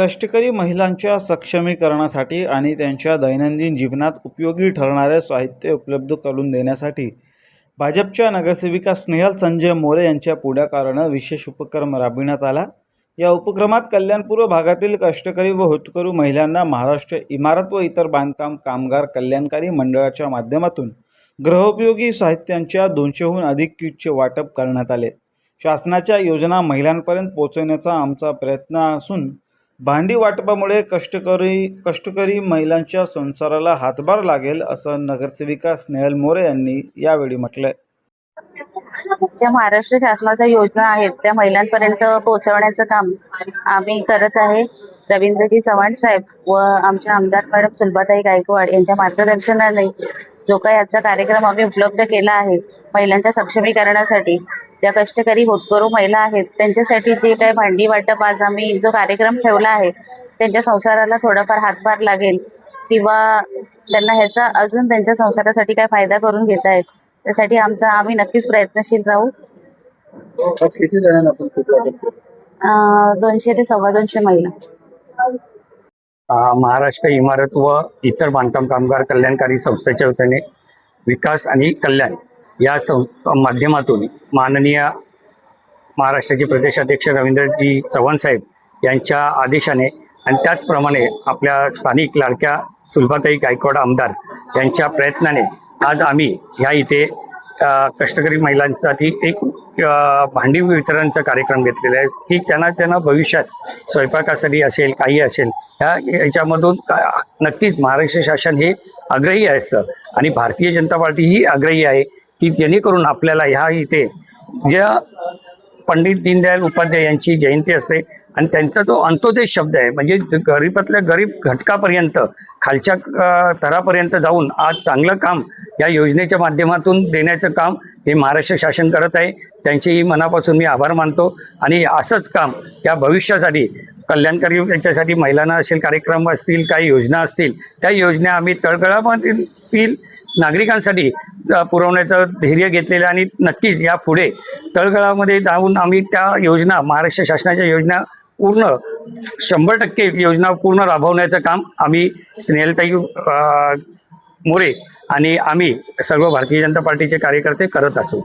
कष्टकरी महिलांच्या सक्षमीकरणासाठी आणि त्यांच्या दैनंदिन जीवनात उपयोगी ठरणारे साहित्य उपलब्ध करून देण्यासाठी भाजपच्या नगरसेविका स्नेहल संजय मोरे यांच्या पुढाकाराने विशेष उपक्रम राबविण्यात आला। या उपक्रमात कल्याणपूर्व भागातील कष्टकरी व होतकरू महिलांना महाराष्ट्र इमारत व इतर बांधकाम कामगार कल्याणकारी मंडळाच्या माध्यमातून गृहोपयोगी साहित्यांच्या 200हून अधिक किटचे वाटप करण्यात आले। शासनाच्या योजना महिलांपर्यंत पोहोचवण्याचा आमचा प्रयत्न असून भांडी वाटपामुळे कष्टकरी महिलांच्या संसाराला हातभार लागेल असं नगरसेविका स्नेहल मोरे यांनी यावेळी म्हटलंय। ज्या महाराष्ट्र शासनाच्या योजना आहेत त्या महिलांपर्यंत पोहोचवण्याचं काम आम्ही करत आहे। रवींद्रजी चव्हाण साहेब व आमच्या आमदार मॅडम सुलभाताई गायकवाड यांच्या मार्गदर्शनाने जो काही आजचा कार्यक्रम आम्ही उपलब्ध केला आहे महिलांच्या सक्षमीकरणासाठी, ज्या कष्टकरी होतकरू महिला आहेत त्यांच्यासाठी जे काही भांडी वाटप आज आम्ही जो कार्यक्रम ठेवला आहे त्यांच्या संसाराला थोडाफार हातभार लागेल किंवा त्यांना ह्याचा अजून त्यांच्या संसारासाठी काय फायदा करून घेता येईल त्यासाठी आम्ही नक्कीच प्रयत्नशील राहू। 200 ते 250 महिला। महाराष्ट्र इमारत व इतर बांधकाम कामगार कल्याणकारी संस्थेच्या वतीने विकास आणि कल्याण या माध्यमातून माननीय महाराष्ट्राचे प्रदेशाध्यक्ष रवींद्रजी चव्हाण साहेब यांच्या आदेशाने आणि त्याचप्रमाणे आपल्या स्थानिक लाडक्या सुलभाताई गायकवाड आमदार यांच्या प्रयत्नाने आज आम्ही ह्या इथे कष्टकरी महिलांसाठी एक भांडी वितरणचा कार्यक्रम घेतलेला आहे की त्यांना भविष्यात स्वयंपाकासाठी असेल काही असेल याच्यामधून नक्कीच महाराष्ट्र शासन हे आग्रही असतं आणि भारतीय जनता पार्टी ही आग्रही आहे की जेणेकरून आपल्याला ह्या इथे ज्या पंडित दीनदयाल उपाध्याय यांची जयंती असते आणि त्यांचा तो अंत्योदय शब्द आहे म्हणजे गरीबातल्या गरीब घटकापर्यंत खालच्या थरापर्यंत जाऊन आज चांगलं काम या योजनेच्या माध्यमातून देण्याचं काम हे महाराष्ट्र शासन करत आहे। त्यांचेही मनापासून मी आभार मानतो आणि असंच काम या भविष्यासाठी कल्याणकारी याच्यासाठी महिलांना असेल कार्यक्रम असतील काही योजना असतील त्या योजना आम्ही तळागाळामधील नागरिकांसाठी पुरवण्याचं धैर्य घेतलेलं आणि नक्कीच यापुढे तळागाळामध्ये जाऊन आम्ही त्या योजना महाराष्ट्र शासनाच्या योजना पूर्ण 100% योजना पूर्ण राबवण्याचं काम आम्ही स्नेहलताई मोरे आणि आम्ही सर्व भारतीय जनता पार्टीचे कार्यकर्ते करत असू।